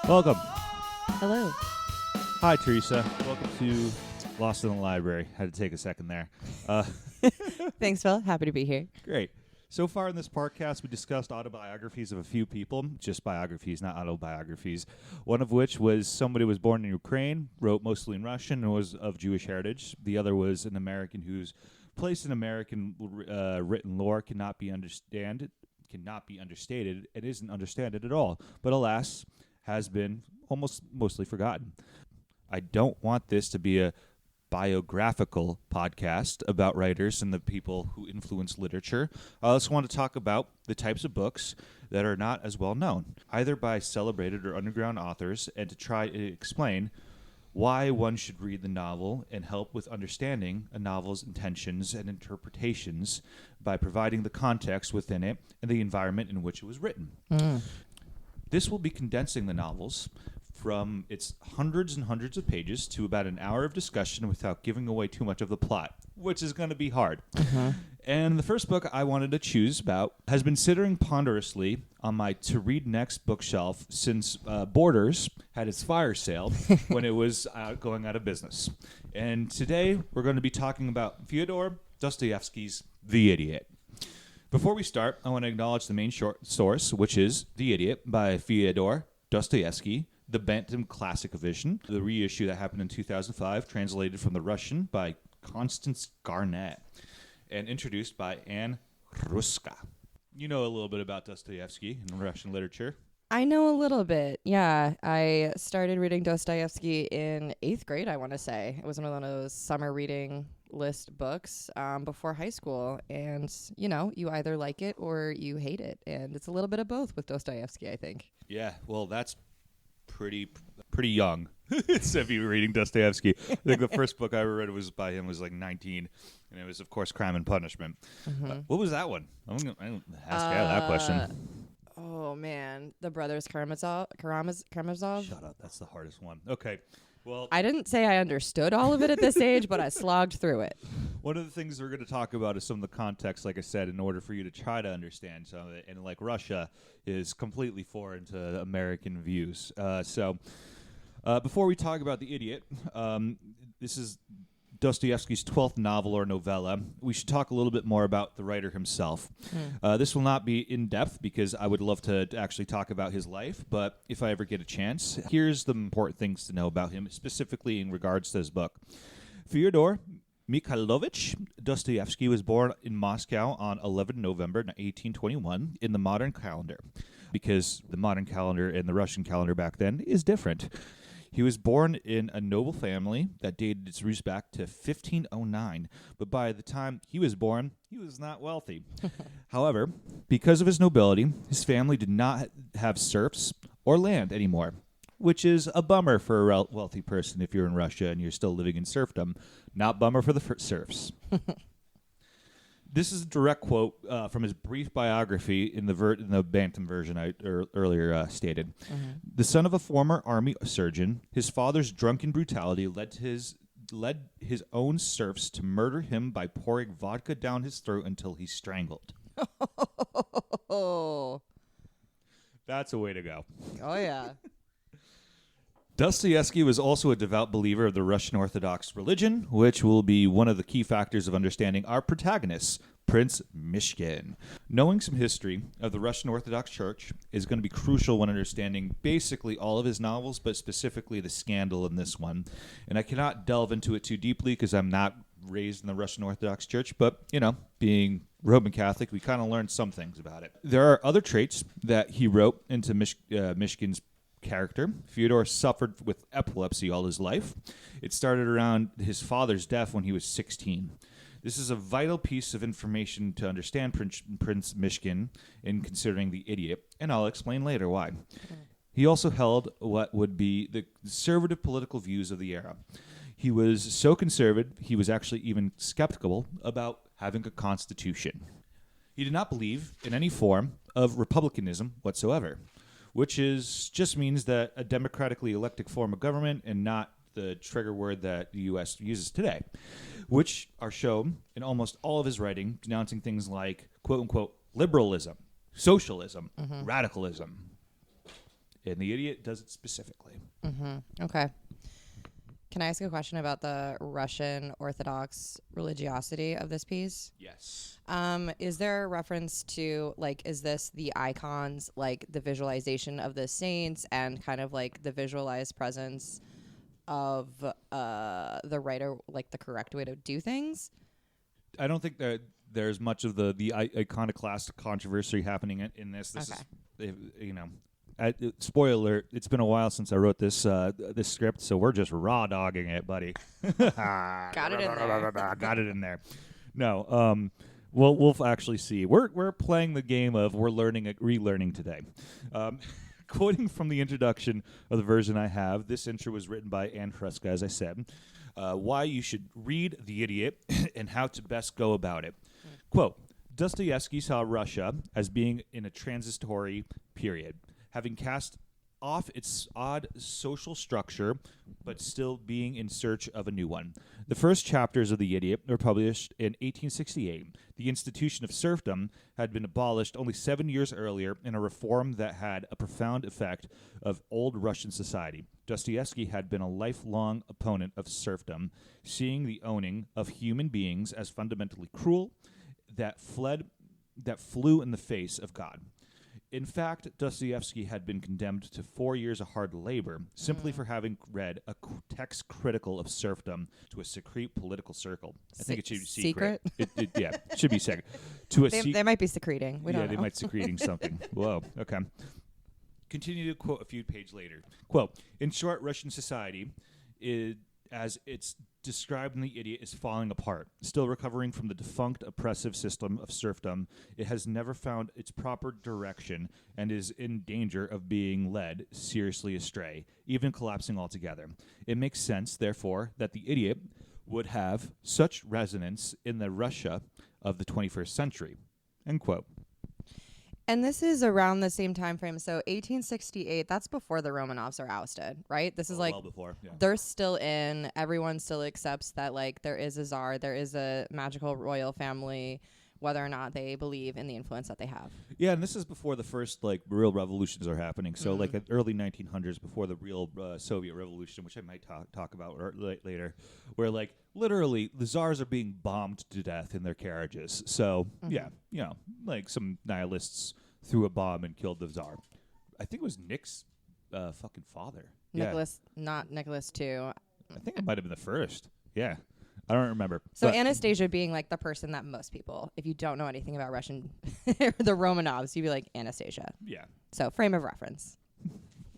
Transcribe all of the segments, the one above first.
Welcome. Hello. Hi, Theresa. Welcome to Lost in the Library. Had to take a second there. Thanks, Phil. Happy to be here. Great. So far in this podcast, we discussed autobiographies of a few people, just biographies, not autobiographies, one of which was somebody who was born in Ukraine, wrote mostly in Russian, and was of Jewish heritage. The other was an American whose place in American written lore cannot be understated, and isn't understood at all, but alas, has been almost mostly forgotten. I don't want this to be a biographical podcast about writers and the people who influence literature. I also want to talk about the types of books that are not as well known, either by celebrated or underground authors, and to try to explain why one should read the novel and help with understanding a novel's intentions and interpretations by providing the context within it and the environment in which it was written. This will be condensing the novels from its hundreds and hundreds of pages to about an hour of discussion without giving away too much of the plot, which is going to be hard. And the first book I wanted to choose about has been sitting ponderously on my to-read next bookshelf since Borders had its fire sale when it was going out of business. And today we're going to be talking about Fyodor Dostoyevsky's The Idiot. Before we start, I want to acknowledge the main short source, which is The Idiot by Fyodor Dostoyevsky, the Bantam Classic Edition, the reissue that happened in 2005, translated from the Russian by Constance Garnett, and introduced by Anne Ruska. You know a little bit about Dostoyevsky in Russian literature. I know a little bit. Yeah, I started reading Dostoyevsky in 8th grade, I want to say. It was one of those summer reading list books before high school. And, you know, you either like it or you hate it. And it's a little bit of both with Dostoyevsky, I think. Yeah, well, that's pretty young to be reading Dostoyevsky. I think the first book I ever read was by him was like 19, and it was, of course, Crime and Punishment. What was that one? I'm going to ask you that question. Oh, man. The Brothers Karamazov? Shut up. That's the hardest one. Okay. Well, I didn't say I understood all of it at this age, but I slogged through it. One of the things we're going to talk about is some of the context, like I said, in order for you to try to understand some of it. And like Russia is completely foreign to American views. So before we talk about The Idiot, this is Dostoyevsky's 12th novel or novella. We should talk a little bit more about the writer himself. This will not be in-depth because I would love to actually talk about his life, but if I ever get a chance, here's the important things to know about him, specifically in regards to his book. Fyodor Mikhailovich Dostoyevsky was born in Moscow on 11 November 1821 in the modern calendar, because the modern calendar and the Russian calendar back then is different. He was born in a noble family that dated its roots back to 1509, but by the time he was born, he was not wealthy. However, because of his nobility, his family did not have serfs or land anymore, which is a bummer for a wealthy person if you're in Russia and you're still living in serfdom. Not bummer for the serfs. This is a direct quote from his brief biography in the Bantam version I earlier stated. The son of a former army surgeon, his father's drunken brutality led his own serfs to murder him by pouring vodka down his throat until he strangled. That's a way to go. Oh, yeah. Dostoyevsky was also a devout believer of the Russian Orthodox religion, which will be one of the key factors of understanding our protagonist, Prince Myshkin. Knowing some history of the Russian Orthodox Church is going to be crucial when understanding basically all of his novels, but specifically the scandal in this one. And I cannot delve into it too deeply because I'm not raised in the Russian Orthodox Church, but, you know, being Roman Catholic, we kind of learned some things about it. There are other traits that he wrote into Myshkin's character. Fyodor suffered with epilepsy all his life. It started around his father's death when he was 16. This is a vital piece of information to understand Prince Myshkin in considering The Idiot, and I'll explain later why. He also held what would be the conservative political views of the era. He was so conservative, he was actually even skeptical about having a constitution. He did not believe in any form of republicanism whatsoever, which just means that a democratically elected form of government and not the trigger word that the U.S. uses today, which are shown in almost all of his writing, denouncing things like, quote-unquote, liberalism, socialism, radicalism. And the idiot does it specifically. Okay. Can I ask a question about the Russian Orthodox religiosity of this piece? Yes. Is there a reference to, like, is this the icons, like the visualization of the saints and kind of like the visualized presence of the writer, like the correct way to do things? I don't think that there's much of the iconoclastic controversy happening in this. This is, you know, spoiler alert, it's been a while since I wrote this this script, so we're just raw dogging it, buddy. Got it in there. Got it in there. No, we'll actually see. We're playing the game of we're relearning today. Quoting from the introduction of the version I have, this intro was written by Anne Fruska, as I said. Why you should read The Idiot and how to best go about it. Quote, Dostoyevsky saw Russia as being in a transitory period, having cast off its odd social structure, but still being in search of a new one. The first chapters of The Idiot were published in 1868. The institution of serfdom had been abolished only 7 years earlier in a reform that had a profound effect of old Russian society. Dostoyevsky had been a lifelong opponent of serfdom, seeing the owning of human beings as fundamentally cruel that flew in the face of God. In fact, Dostoyevsky had been condemned to 4 years of hard labor simply for having read a text critical of serfdom to a secret political circle. I think it should be secret. Yeah, it should be secret. They might be secreting. We don't know. They might secreting something. Whoa, okay. Continue to quote a few pages later. Quote, in short, Russian society, as it's described in The Idiot, is falling apart. Still recovering from the defunct oppressive system of serfdom, it has never found its proper direction and is in danger of being led seriously astray, even collapsing altogether. It makes sense, therefore, that The Idiot would have such resonance in the Russia of the 21st century. End quote. And this is around the same time frame. So 1868, that's before the Romanovs are ousted, right? This is like well before, yeah. They're still in. Everyone still accepts that, like, there is a czar, there is a magical royal family, whether or not they believe in the influence that they have. Yeah, and this is before the first, like, real revolutions are happening. So, like, the early 1900s, before the real Soviet Revolution, which I might talk about later, where, like, literally the czars are being bombed to death in their carriages. So, yeah, you know, like some nihilists threw a bomb and killed the czar. I think it was Nick's fucking father. Nicholas, not Nicholas II. I think it might have been the first. Yeah. I don't remember. So Anastasia being like the person that most people, if you don't know anything about Russian, the Romanovs, you'd be like Anastasia. Yeah. So frame of reference.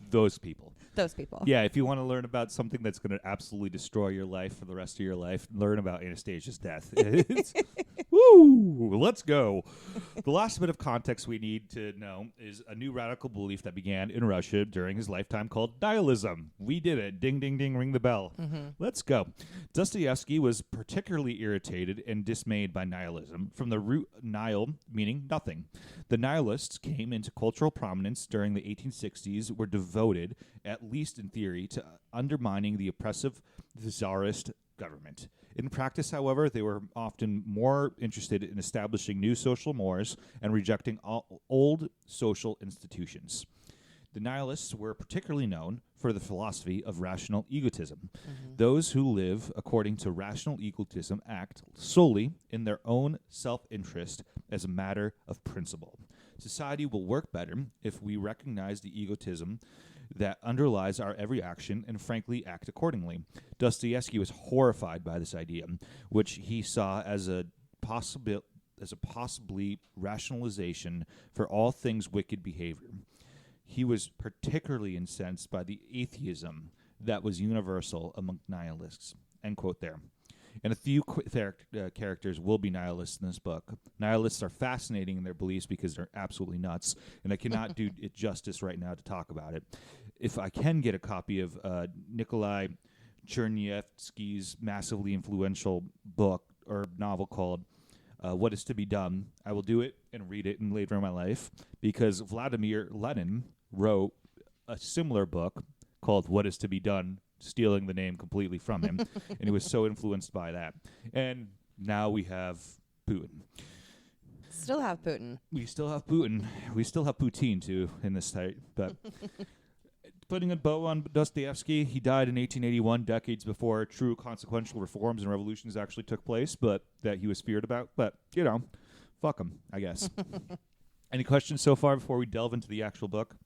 Those people. Those people. Yeah, if you want to learn about something that's going to absolutely destroy your life for the rest of your life, learn about Anastasia's death. Woo! Let's go. The last bit of context we need to know is a new radical belief that began in Russia during his lifetime called nihilism. We did it. Ding, ding, ding, ring the bell. Let's go. Dostoyevsky was particularly irritated and dismayed by nihilism, from the root nihil, meaning nothing. The nihilists came into cultural prominence during the 1860s, were devoted, at least in theory, to undermining the oppressive czarist government. In practice, however, they were often more interested in establishing new social mores and rejecting old social institutions. The nihilists were particularly known for the philosophy of rational egotism. Those who live according to rational egotism act solely in their own self-interest as a matter of principle. Society will work better if we recognize the egotism that underlies our every action and frankly act accordingly. Dostoyevsky was horrified by this idea, which he saw as a possibly rationalization for all things wicked behavior. He was particularly incensed by the atheism that was universal among nihilists. End quote there. And a few characters will be nihilists in this book. Nihilists are fascinating in their beliefs because they're absolutely nuts, and I cannot do it justice right now to talk about it. If I can get a copy of Nikolai Chernyshevsky's massively influential book or novel called What Is to Be Done, I will do it and read it later in my life, because Vladimir Lenin wrote a similar book called What Is to Be Done, stealing the name completely from him, and he was so influenced by that. And now we have Putin. Still have Putin. We still have Putin. We still have Poutine, too, in this site. But putting a bow on Dostoyevsky. He died in 1881, decades before true consequential reforms and revolutions actually took place, but that he was feared about. But, fuck him, I guess. Any questions so far before we delve into the actual book?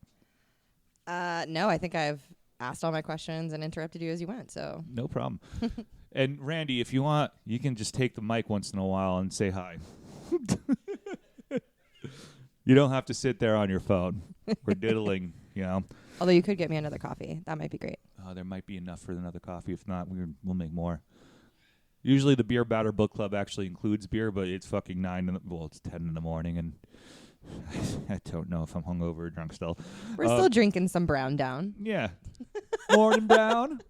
No, I think I've asked all my questions and interrupted you as you went, so. No problem. And Randy, if you want, you can just take the mic once in a while and say hi. You don't have to sit there on your phone or diddling, Although you could get me another coffee. That might be great. There might be enough for another coffee. If not, we'll make more. Usually the Beer Batter Book Club actually includes beer, but it's fucking it's 10 in the morning, and I don't know if I'm hungover or drunk still. We're still drinking some brown down. Yeah. Morning brown.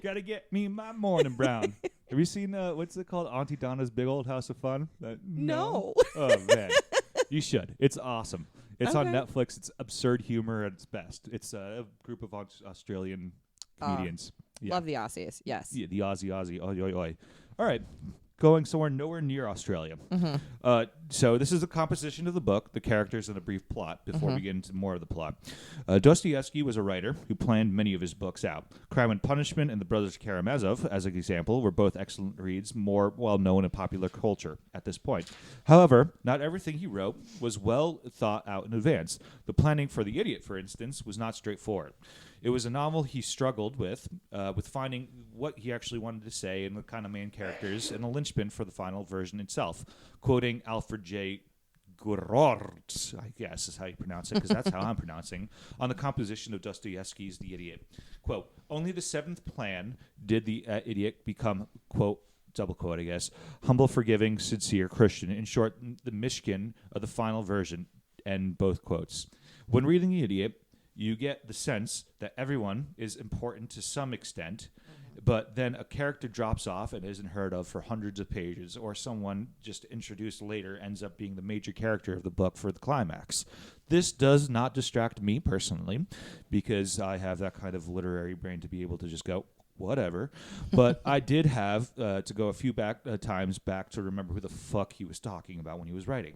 Gotta get me my morning brown. Have you seen, what's it called? Auntie Donna's Big Old House of Fun? No. Oh, man. You should. It's awesome. It's on Okay. Netflix. It's absurd humor at its best. It's a group of Australian comedians. Love the Aussies. Yes. Yeah, the Aussie. Oi, oi, oi. All right. Going somewhere nowhere near Australia. Mm-hmm. So this is the composition of the book, the characters, and a brief plot before we get into more of the plot. Dostoyevsky was a writer who planned many of his books out. Crime and Punishment and The Brothers Karamazov, as an example, were both excellent reads, more well-known in popular culture at this point. However, not everything he wrote was well thought out in advance. The planning for The Idiot, for instance, was not straightforward. It was a novel he struggled with finding what he actually wanted to say and the kind of main characters and the linchpin for the final version itself. Quoting Alfred J. Gurort, I guess is how you pronounce it, because that's how I'm pronouncing, on the composition of Dostoyevsky's The Idiot. Quote, only the seventh plan did the idiot become, quote, double quote, I guess, humble, forgiving, sincere Christian. In short, the Mishkin of the final version, end both quotes. When reading The Idiot, you get the sense that everyone is important to some extent, but then a character drops off and isn't heard of for hundreds of pages, or someone just introduced later ends up being the major character of the book for the climax. This does not distract me personally, because I have that kind of literary brain to be able to just go, whatever. But I did have to go a few times back to remember who the fuck he was talking about when he was writing.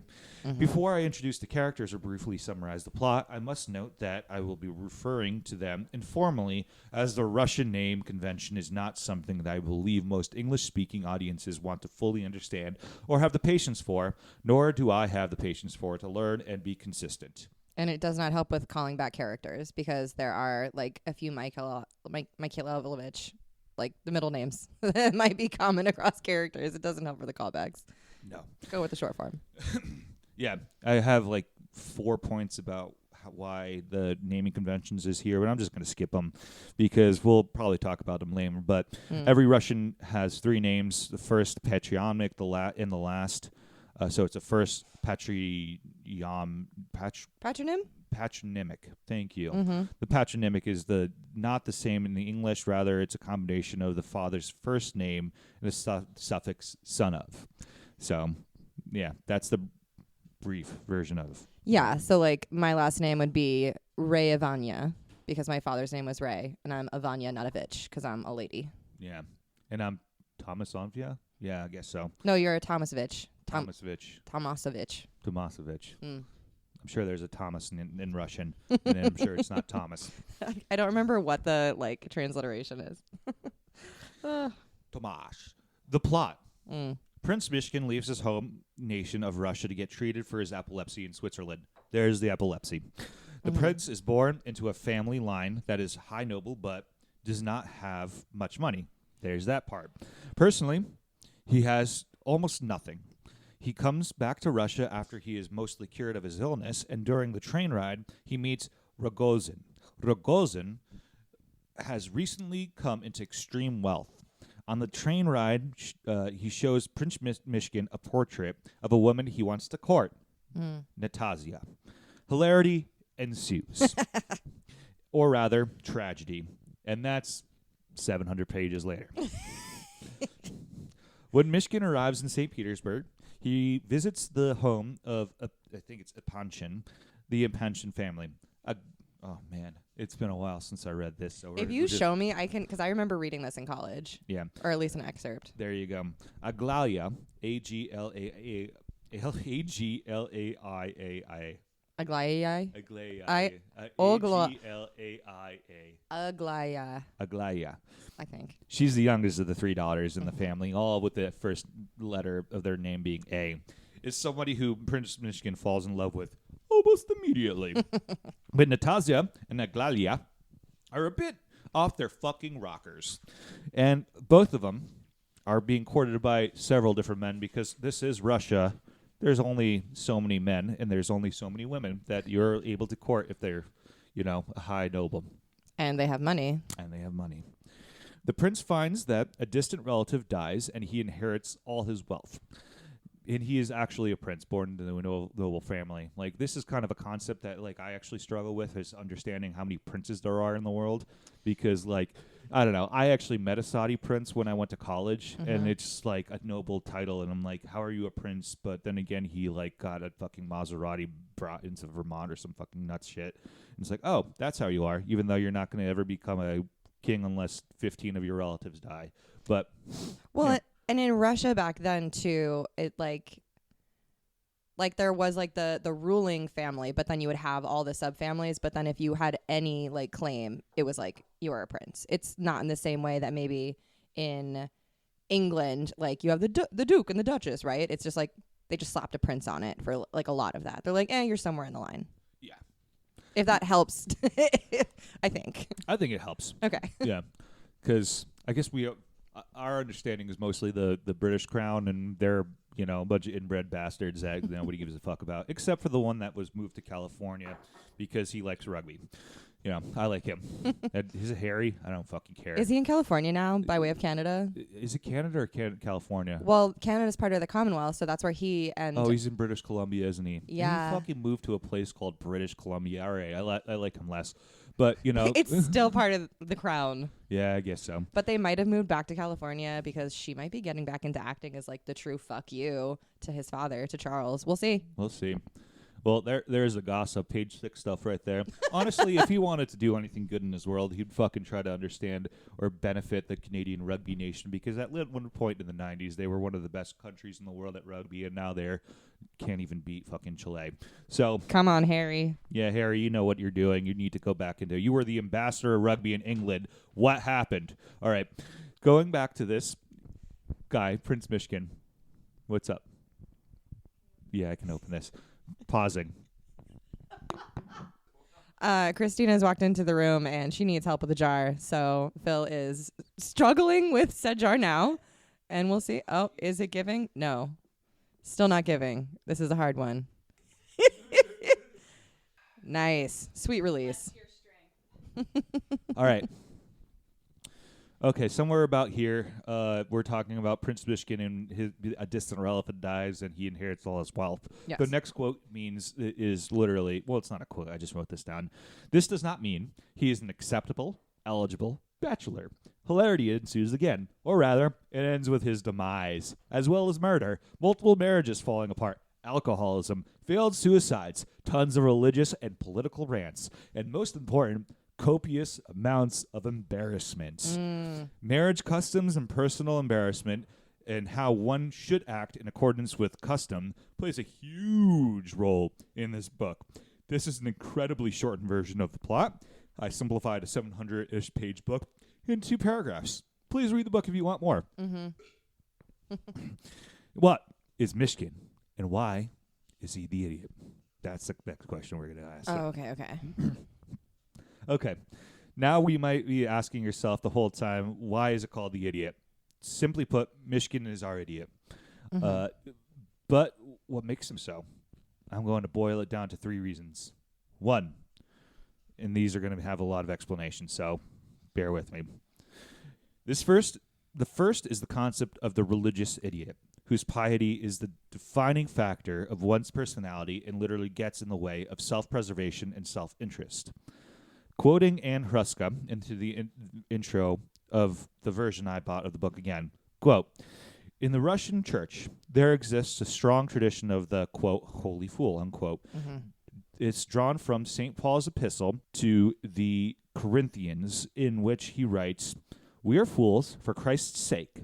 Before I introduce the characters or briefly summarize the plot, I must note that I will be referring to them informally, as the Russian name convention is not something that I believe most English-speaking audiences want to fully understand or have the patience for, nor do I have the patience for to learn and be consistent. And it does not help with calling back characters, because there are like a few Mikhailovich, like the middle names that might be common across characters. It doesn't help for the callbacks. No. Go with the short form. Yeah, I have like 4 points about why the naming conventions is here, but I'm just going to skip them because we'll probably talk about them later. But every Russian has 3 names: the first patronymic, and the last. So it's a first patronymic. Thank you. The patronymic is not the same in the English. Rather, it's a combination of the father's first name and the suffix "son of." So, yeah, that's the brief version of. Yeah, so like my last name would be Ray Ivanya, because my father's name was Ray, and I'm Ivanya, not a bitch, because I'm a lady. Yeah, and I'm Tomasovia. Yeah, I guess so. No, you're a Tomasovich. Tomasovich. I'm sure there's a Thomas in Russian, and I'm sure it's not Thomas. I don't remember what the transliteration is. Tomasz. The plot. Prince Mishkin leaves his home nation of Russia to get treated for his epilepsy in Switzerland. There's the epilepsy. The prince is born into a family line that is high noble but does not have much money. There's that part. Personally, he has almost nothing. He comes back to Russia after he is mostly cured of his illness, and during the train ride, he meets Rogozin. Rogozin has recently come into extreme wealth. On the train ride, he shows Prince Mishkin a portrait of a woman he wants to court, Natasha. Hilarity ensues. Or rather, tragedy. And that's 700 pages later. When Mishkin arrives in St. Petersburg, he visits the home of, I think it's Epanchin, the Epanchin family. Oh, man. It's been a while since I read this. So if you show me, I can, because I remember reading this in college. Yeah. Or at least an excerpt. There you go. Aglaia, Aglaia, Aglaya. Aglaya. Ogla- Aglaia. Aglaya, Aglaya. I think. She's the youngest of the three daughters in the family, all with the first letter of their name being A. Is somebody who Prince Michigan falls in love with almost immediately. But Natasha and Aglaia are a bit off their fucking rockers. And both of them are being courted by several different men because this is Russia. There's only so many men and there's only so many women that you're able to court if they're, a high noble. And they have money. The prince finds that a distant relative dies and he inherits all his wealth. And he is actually a prince born into a noble family. Like, this is kind of a concept that, I actually struggle with, is understanding how many princes there are in the world. Because, I don't know. I actually met a Saudi prince when I went to college, and it's a noble title. And I'm like, how are you a prince? But then again, he got a fucking Maserati brought into Vermont or some fucking nuts shit. And it's like, oh, that's how you are, even though you're not going to ever become a king unless 15 of your relatives die. But well, and in Russia back then too, it there was the ruling family, but then you would have all the subfamilies. But then if you had any claim, it was you were a prince. It's not in the same way that maybe in England, you have the Duke and the Duchess, right? It's just they just slapped a prince on it for a lot of that. They're you're somewhere in the line. Yeah. If that helps, I think. I think it helps. Okay. Yeah, because I guess our understanding is mostly the British crown and their a bunch of inbred bastards that nobody gives a fuck about, except for the one that was moved to California because he likes rugby. I like him. Is it Harry? I don't fucking care. Is he in California now by way of Canada? Is it Canada or California? Well, Canada's part of the Commonwealth, so that's where he and... Oh, he's in British Columbia, isn't he? Yeah. He fucking moved to a place called British Columbia. All right, I like him less. But, it's still part of the crown. Yeah, I guess so. But they might have moved back to California because she might be getting back into acting as the true fuck you to his father, to Charles. We'll see. Well, there's the gossip, page 6 stuff right there. Honestly, if he wanted to do anything good in his world, he'd fucking try to understand or benefit the Canadian rugby nation, because at one point in the 90s, they were one of the best countries in the world at rugby, and now they can't even beat fucking Chile. So come on, Harry. Yeah, Harry, you know what you're doing. You need to go back into. You were the ambassador of rugby in England. What happened? All right, going back to this guy, Prince Michigan. What's up? Yeah, I can open this. Pausing. Christina's walked into the room and she needs help with a jar. So Phil is struggling with said jar now. And we'll see. Oh, is it giving? No. Still not giving. This is a hard one. Nice. Sweet release. All right. Okay, somewhere about here, we're talking about Prince Michigan and a distant relative dies and he inherits all his wealth. Yes. The next quote is literally, well, it's not a quote, I just wrote this down. This does not mean he is an acceptable, eligible bachelor. Hilarity ensues again, or rather, it ends with his demise, as well as murder, multiple marriages falling apart, alcoholism, failed suicides, tons of religious and political rants, and most important, copious amounts of embarrassment. Marriage customs and personal embarrassment and how one should act in accordance with custom plays a huge role in this book. This is an incredibly shortened version of the plot. I simplified a 700-ish page book in 2 paragraphs. Please read the book if you want more. What is Michigan and why is he the idiot? That's the next question we're going to ask. Oh, okay. Okay, now we might be asking yourself the whole time, why is it called the idiot? Simply put, Michigan is our idiot. But what makes him so? I'm going to boil it down to 3 reasons. 1, and these are going to have a lot of explanations, so bear with me. The first is the concept of the religious idiot, whose piety is the defining factor of one's personality and literally gets in the way of self-preservation and self-interest. Quoting Anne Hruska into the intro of the version I bought of the book again, quote, "In the Russian church, there exists a strong tradition of the, quote, holy fool, unquote. It's drawn from St. Paul's epistle to the Corinthians, in which he writes, 'We are fools for Christ's sake,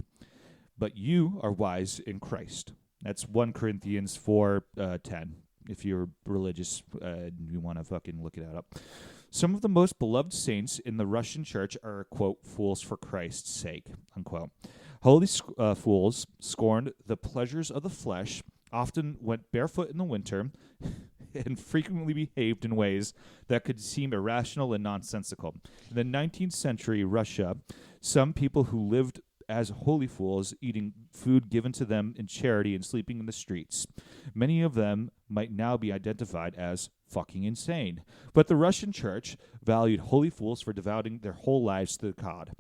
but you are wise in Christ.'" That's 1 Corinthians 4:10. if you're religious, you want to fucking look it up. Some of the most beloved saints in the Russian church are, quote, fools for Christ's sake, unquote. Holy fools scorned the pleasures of the flesh, often went barefoot in the winter, and frequently behaved in ways that could seem irrational and nonsensical. In the 19th century Russia, some people who lived as holy fools, eating food given to them in charity and sleeping in the streets. Many of them might now be identified as fucking insane. But the Russian church valued holy fools for devoting their whole lives to God,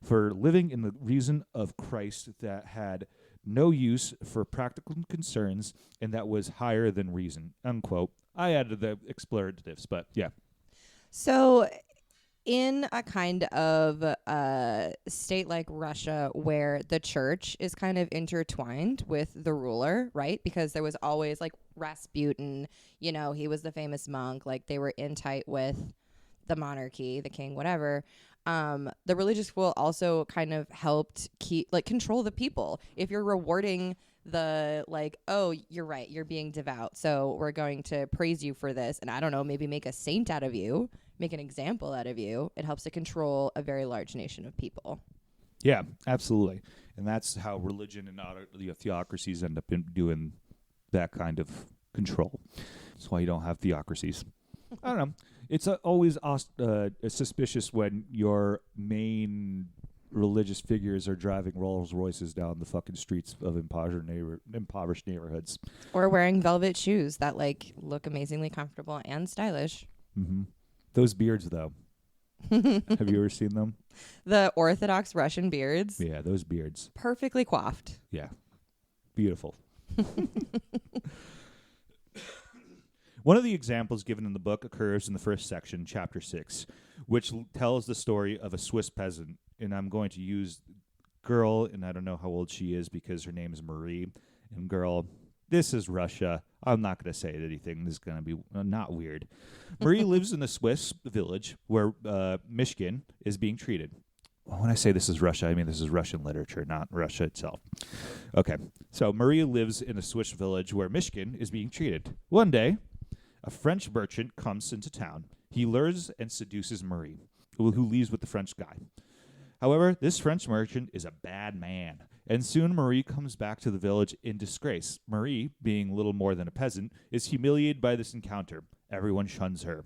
for living in the reason of Christ that had no use for practical concerns and that was higher than reason, unquote. I added the exploratives, but yeah. So in a kind of state like Russia where the church is kind of intertwined with the ruler, right? Because there was always like Rasputin, you know, he was the famous monk, like they were in tight with the monarchy, the king, whatever. The religious school also kind of helped control the people. If you're rewarding the like, oh, you're right, you're being devout, so we're going to praise you for this, and I don't know, maybe make a saint out of you, make an example out of you. It helps to control a very large nation of people. Yeah, absolutely. And that's how religion and the theocracies end up doing that kind of control. That's why you don't have theocracies. I don't know. It's always suspicious when your main religious figures are driving Rolls Royces down the fucking streets of impoverished neighborhoods. Or wearing velvet shoes that like look amazingly comfortable and stylish. Mm-hmm. Those beards, though. Have you ever seen them? The Orthodox Russian beards. Yeah, those beards. Perfectly coiffed. Yeah. Beautiful. One of the examples given in the book occurs in the first section, chapter 6, which tells the story of a Swiss peasant. And I'm going to use girl, and I don't know how old she is because her name is Marie. And girl, this is Russia. I'm not going to say anything. This is going to be not weird. Marie lives in a Swiss village where Mishkin is being treated. Well, when I say this is Russia, I mean this is Russian literature, not Russia itself. Okay, so Marie lives in a Swiss village where Mishkin is being treated. One day, a French merchant comes into town. He lures and seduces Marie, who leaves with the French guy. However, this French merchant is a bad man, and soon Marie comes back to the village in disgrace. Marie, being little more than a peasant, is humiliated by this encounter. Everyone shuns her.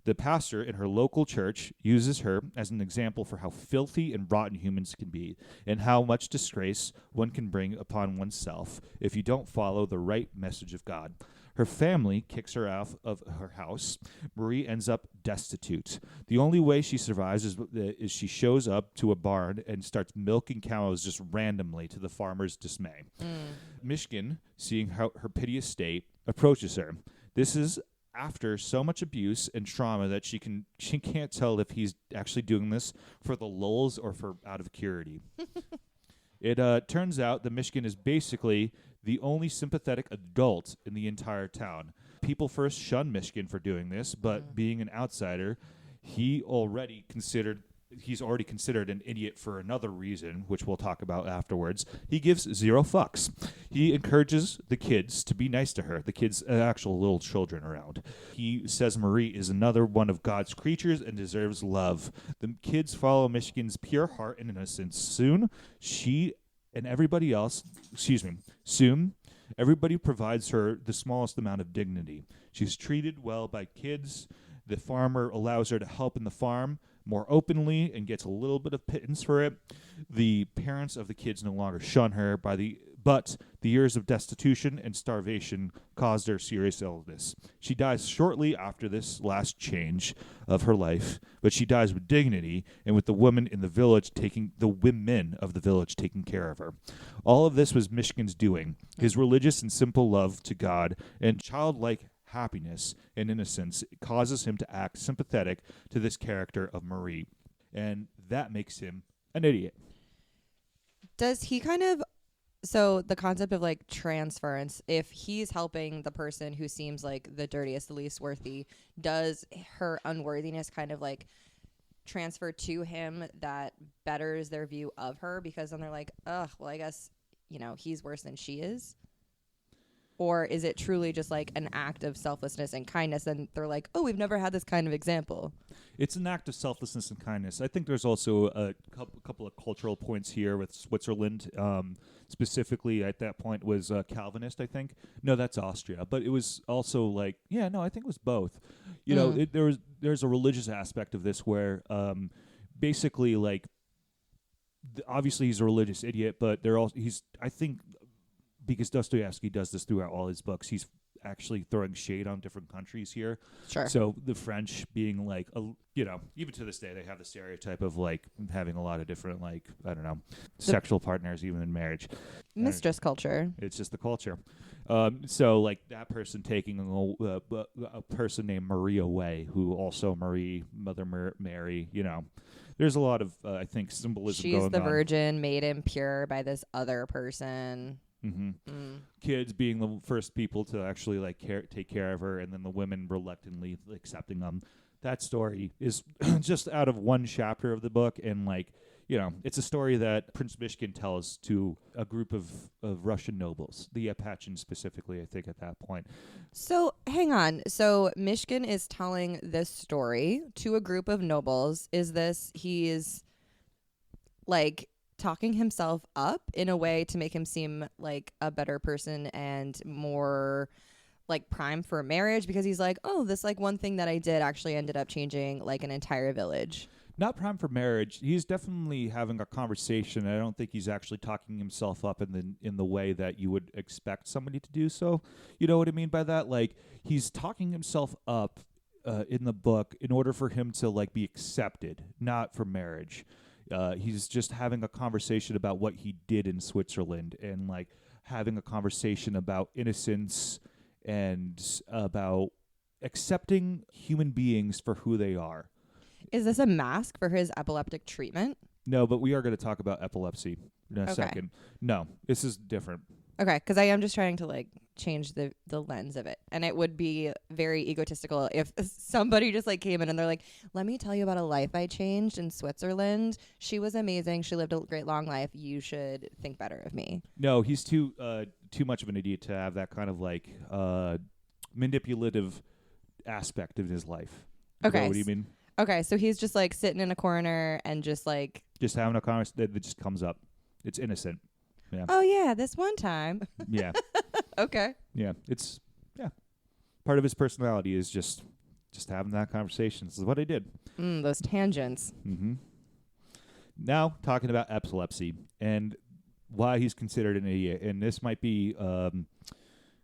The pastor in her local church uses her as an example for how filthy and rotten humans can be, and how much disgrace one can bring upon oneself if you don't follow the right message of God. Her family kicks her out of her house. Marie ends up destitute. The only way she survives is she shows up to a barn and starts milking cows just randomly to the farmer's dismay. Mishkin, seeing her piteous state, approaches her. This is after so much abuse and trauma that she can't tell if he's actually doing this for the lulz or for out of curiosity. It turns out that Mishkin is basically the only sympathetic adult in the entire town. People first shun Mishkin for doing this, but being an outsider, he's already considered an idiot for another reason, which we'll talk about afterwards. He gives zero fucks. He encourages the kids to be nice to her, the kids, actual little children around. He says Marie is another one of God's creatures and deserves love. The kids follow Mishkin's pure heart and innocence. Soon, everybody provides her the smallest amount of dignity. She's treated well by kids. The farmer allows her to help in the farm more openly and gets a little bit of pittance for it. The parents of the kids no longer shun her, but the years of destitution and starvation caused her serious illness. She dies shortly after this last change of her life, but she dies with dignity and with the women of the village taking care of her. All of this was Mishkin's doing. His religious and simple love to God and childlike happiness and innocence causes him to act sympathetic to this character of Marie, and that makes him an idiot. Does he so the concept of like transference, if he's helping the person who seems like the dirtiest, the least worthy, does her unworthiness kind of like transfer to him that betters their view of her? Because then they're like, ugh, well, I guess, he's worse than she is. Or is it truly just like an act of selflessness and kindness? And they're like, oh, we've never had this kind of example. It's an act of selflessness and kindness. I think there's also a couple of cultural points here with Switzerland. Specifically, at that point, was Calvinist, I think. No, that's Austria. But it was also like, I think it was both. You know, there's a religious aspect of this where basically, like, obviously he's a religious idiot, but I think, because Dostoyevsky does this throughout all his books, he's actually throwing shade on different countries here. Sure. So the French being like, even to this day, they have the stereotype of like having a lot of different, like, I don't know, sexual partners, even in marriage. Mistress culture. It's just the culture. So like that person taking a person named Marie away, who also Mother Mary, there's a lot of, I think, symbolism going on. She's the virgin made impure by this other person. Kids being the first people to actually like take care of her, and then the women reluctantly accepting them. That story is just out of one chapter of the book, and like, it's a story that Prince Mishkin tells to a group of Russian nobles, the Apachins specifically, I think, at that point. So hang on. So Mishkin is telling this story to a group of nobles. He's like talking himself up in a way to make him seem like a better person and more like prime for marriage, because he's like, oh, this like one thing that I did actually ended up changing like an entire village. Not prime for marriage. He's definitely having a conversation. I don't think he's actually talking himself up in the way that you would expect somebody to do so. You know what I mean by that? Like, he's talking himself up in the book in order for him to like be accepted, not for marriage. He's just having a conversation about what he did in Switzerland, and like having a conversation about innocence and about accepting human beings for who they are. Is this a mask for his epileptic treatment? No, but we are going to talk about epilepsy in a second. No, this is different. Okay, because I am just trying to like change the lens of it. And it would be very egotistical if somebody just like came in and they're like, let me tell you about a life I changed in Switzerland. She was amazing. She lived a great long life. You should think better of me. No, he's too much of an idiot to have that kind of like manipulative aspect of his life. Okay. What do you mean? Okay, so he's just like sitting in a corner and just having a conversation that just comes up. It's innocent. Yeah. Oh yeah, this one time. Yeah. Okay. Yeah, it's part of his personality is just having that conversation. This is what I did. Those tangents. Mm-hmm. Now talking about epilepsy and why he's considered an idiot, and this might be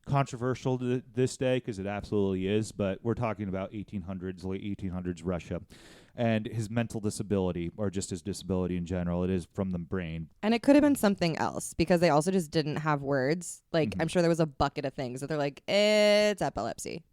controversial to this day because it absolutely is, but we're talking about late 1800s Russia, and his mental disability, or just his disability in general. It is from the brain. And it could have been something else, because they also just didn't have words. Like, I'm sure there was a bucket of things that they're like, it's epilepsy.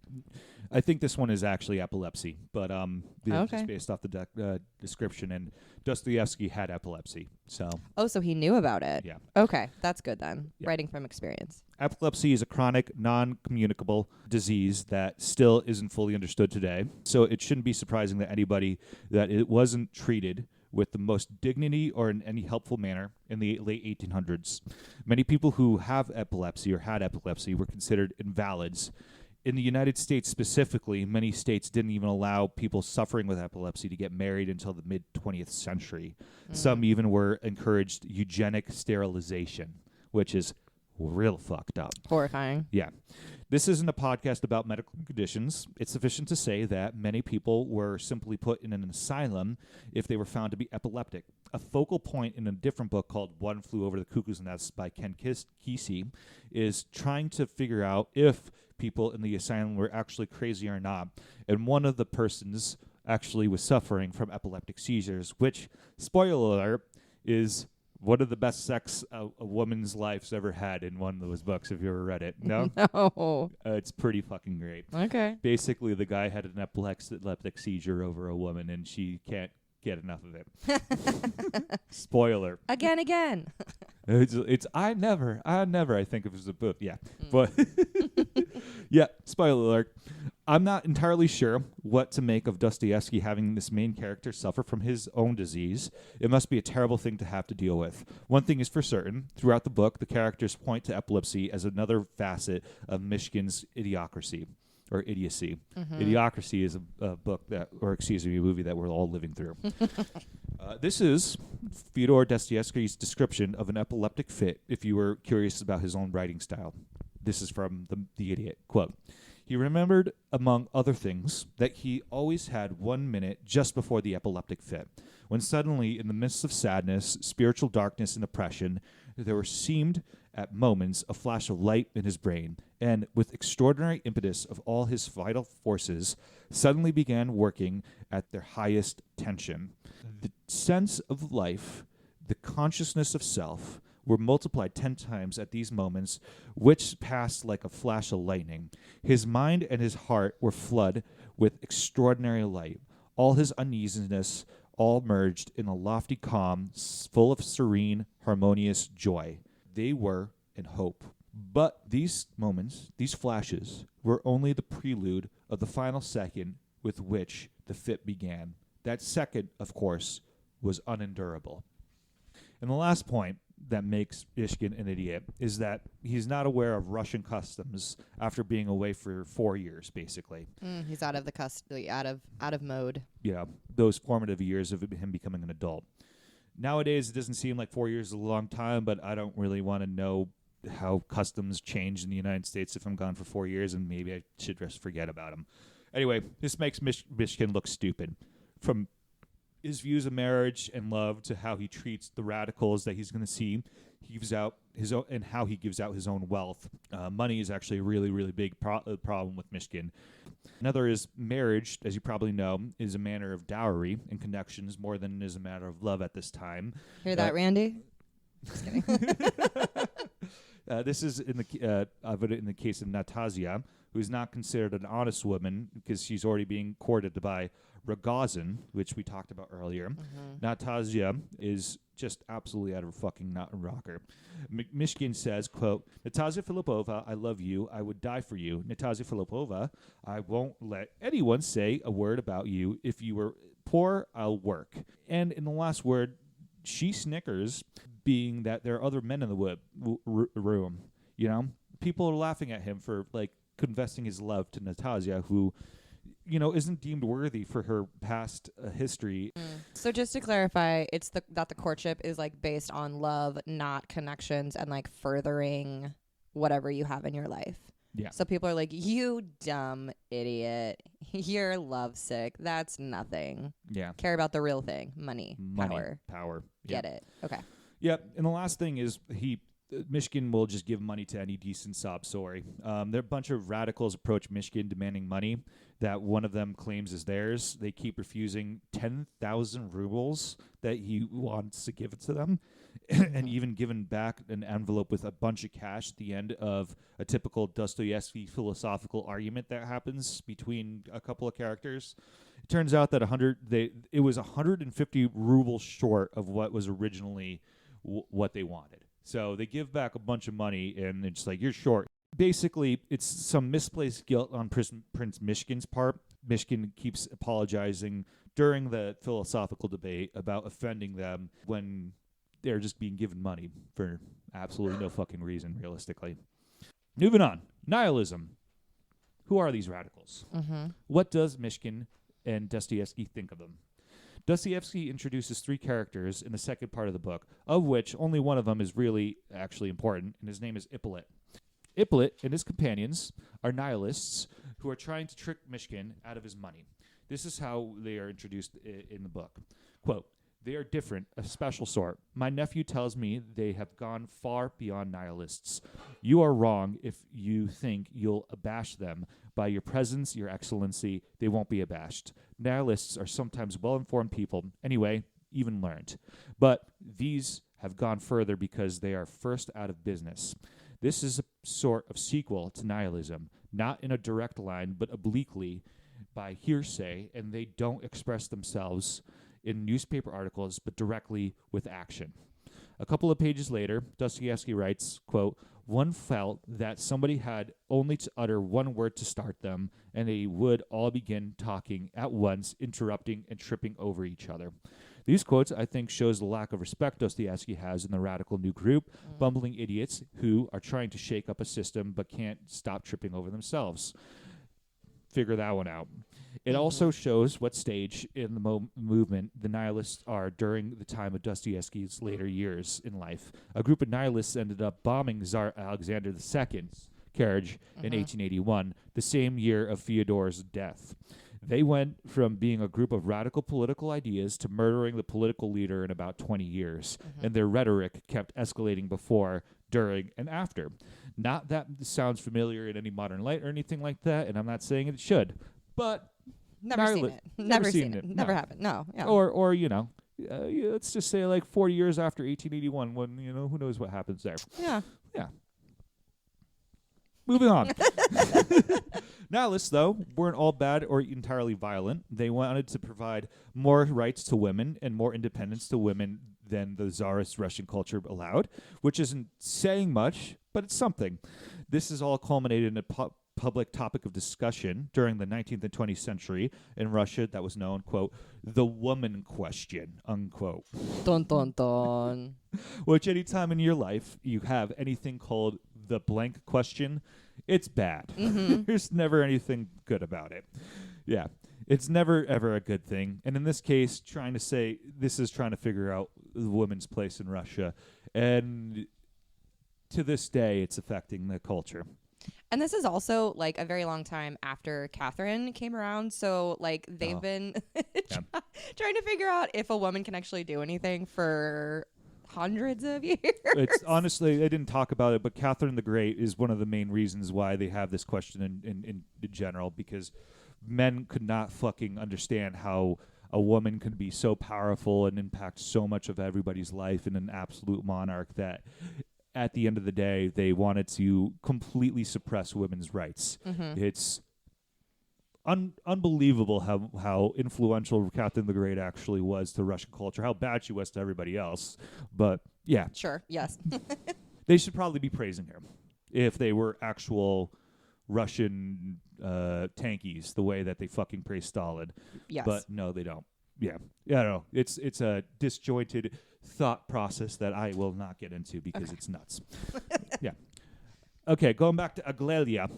I think this one is actually epilepsy, but okay. Just based off the description, and Dostoyevsky had epilepsy, so. Oh, so he knew about it. Yeah. Okay, that's good then. Yeah. Writing from experience. Epilepsy is a chronic, non-communicable disease that still isn't fully understood today. So it shouldn't be surprising that anybody that it wasn't treated with the most dignity or in any helpful manner in the late 1800s. Many people who have epilepsy or had epilepsy were considered invalids. In the United States specifically, many states didn't even allow people suffering with epilepsy to get married until the mid-20th century. Some even were encouraged eugenic sterilization, which is real fucked up. Horrifying. Yeah. This isn't a podcast about medical conditions. It's sufficient to say that many people were simply put in an asylum if they were found to be epileptic. A focal point in a different book called One Flew Over the Cuckoo's Nest by Ken Kesey is trying to figure out if people in the asylum were actually crazy or not. And one of the persons actually was suffering from epileptic seizures, which, spoiler alert, is one of the best sex a woman's life's ever had in one of those books, if you ever read it. No? No. It's pretty fucking great. Okay. Basically, the guy had an epileptic seizure over a woman, and she can't get enough of it. Spoiler. Again. It's I never I think it was a book. Yeah. But yeah, spoiler alert. I'm not entirely sure what to make of Dostoyevsky having this main character suffer from his own disease. It must be a terrible thing to have to deal with. One thing is for certain, throughout the book, the characters point to epilepsy as another facet of Mishkin's idiocracy, or idiocy. Idiocracy is a movie that we're all living through. This is Fyodor Dostoyevsky's description of an epileptic fit, if you were curious about his own writing style. This is from The Idiot. Quote, "He remembered, among other things, that he always had 1 minute just before the epileptic fit, when suddenly, in the midst of sadness, spiritual darkness, and oppression, there seemed, at moments, a flash of light in his brain, and, with extraordinary impetus of all his vital forces, suddenly began working at their highest tension. The sense of life, the consciousness of self, were multiplied 10 times at these moments, which passed like a flash of lightning. His mind and his heart were flooded with extraordinary light. All his uneasiness, all merged in a lofty calm, full of serene, harmonious joy. They were in hope. But these moments, these flashes, were only the prelude of the final second with which the fit began. That second, of course, was unendurable." And the last point that makes Mishkin an idiot is that he's not aware of Russian customs after being away for 4 years, basically. He's out of the custody, out of mode. Yeah, those formative years of him becoming an adult. Nowadays, it doesn't seem like 4 years is a long time, but I don't really want to know how customs change in the United States if I'm gone for 4 years, and maybe I should just forget about them. Anyway, this makes Mishkin look stupid. From his views of marriage and love to how he treats the radicals that he's going to see, he gives out his own, and how he gives out his own wealth. Money is actually a really, really big problem with Mishkin. Another is marriage, as you probably know, is a matter of dowry and connections more than it is a matter of love at this time. Hear that, Randy? Just kidding. This is in the case of Natasha, who's not considered an honest woman because she's already being courted by Rogozin, which we talked about earlier. Natasha is just absolutely out of her fucking rocker. Mishkin says, quote, "Natasha Filipova, I love you. I would die for you. Natasha Filipova, I won't let anyone say a word about you. If you were poor, I'll work." And in the last word, she snickers, being that there are other men in the room. You know, people are laughing at him for like confessing his love to Natasha, who, you know, isn't deemed worthy for her past history. So just to clarify, it's that the courtship is like based on love, not connections, and like furthering whatever you have in your life. Yeah. So people are like, "You dumb idiot. You're lovesick. That's nothing. Yeah. Care about the real thing. Money. Power. Get it. Okay. Yep. And the last thing is Mishkin will just give money to any decent sob story. There are a bunch of radicals approach Mishkin demanding money that one of them claims is theirs. They keep refusing 10,000 rubles that he wants to give it to them, and even given back an envelope with a bunch of cash at the end of a typical Dostoyevsky philosophical argument that happens between a couple of characters. It turns out that it was 150 rubles short of what was originally what they wanted. So they give back a bunch of money, and it's like, you're short. Basically, it's some misplaced guilt on Prince Mishkin's part. Mishkin keeps apologizing during the philosophical debate about offending them when they're just being given money for absolutely no fucking reason, realistically. Moving on. Nihilism. Who are these radicals? What does Mishkin and Dostoyevsky think of them? Dostoyevsky introduces 3 characters in the second part of the book, of which only one of them is really actually important, and his name is Ippolit. Ippolit and his companions are nihilists who are trying to trick Mishkin out of his money. This is how they are introduced in the book. Quote, "They are different, a special sort. My nephew tells me they have gone far beyond nihilists. You are wrong if you think you'll abash them. By your presence, your excellency, they won't be abashed. Nihilists are sometimes well-informed people, anyway, even learned. But these have gone further because they are first out of business. This is a sort of sequel to nihilism, not in a direct line, but obliquely by hearsay, and they don't express themselves in newspaper articles, but directly with action. A couple of pages later, Dostoyevsky writes, quote, "One felt that somebody had only to utter one word to start them, and they would all begin talking at once, interrupting and tripping over each other." These quotes, I think, shows the lack of respect Dostoyevsky has in the radical new group, bumbling idiots who are trying to shake up a system but can't stop tripping over themselves. Figure that one out. It also shows what stage in the movement the nihilists are during the time of Dostoyevsky's later years in life. A group of nihilists ended up bombing Tsar Alexander II's carriage in 1881, the same year of Fyodor's death. They went from being a group of radical political ideas to murdering the political leader in about 20 years, and their rhetoric kept escalating before, during, and after. Not that this sounds familiar in any modern light or anything like that, and I'm not saying it should, but Never seen it. Never seen it. Never No. happened. No. Yeah. Or let's just say like 40 years after 1881, when who knows what happens there. Yeah. Moving on. Nihilists, though, weren't all bad or entirely violent. They wanted to provide more rights to women and more independence to women than the Tsarist Russian culture allowed, which isn't saying much, but it's something. This is all culminated in a public topic of discussion during the 19th and 20th century in Russia that was known, quote, "the woman question," unquote. Dun dun dun. Which anytime in your life you have anything called the blank question, it's bad. There's never anything good about it. Yeah. It's never, ever a good thing. And in this case, trying to figure out the woman's place in Russia. And to this day, it's affecting the culture. And this is also like a very long time after Catherine came around. So like they've been trying to figure out if a woman can actually do anything for hundreds of years. It's honestly, they didn't talk about it, but Catherine the Great is one of the main reasons why they have this question in general, because men could not fucking understand how a woman could be so powerful and impact so much of everybody's life in an absolute monarch that at the end of the day, they wanted to completely suppress women's rights. It's unbelievable how influential Catherine the Great actually was to Russian culture, how bad she was to everybody else. But yeah. Sure, yes. They should probably be praising her if they were actual Russian tankies, the way that they fucking praise Stalin. Yes. But no, they don't. Yeah, no. It's a disjointed thought process that I will not get into because it's nuts. Yeah. Okay, going back to Aglalia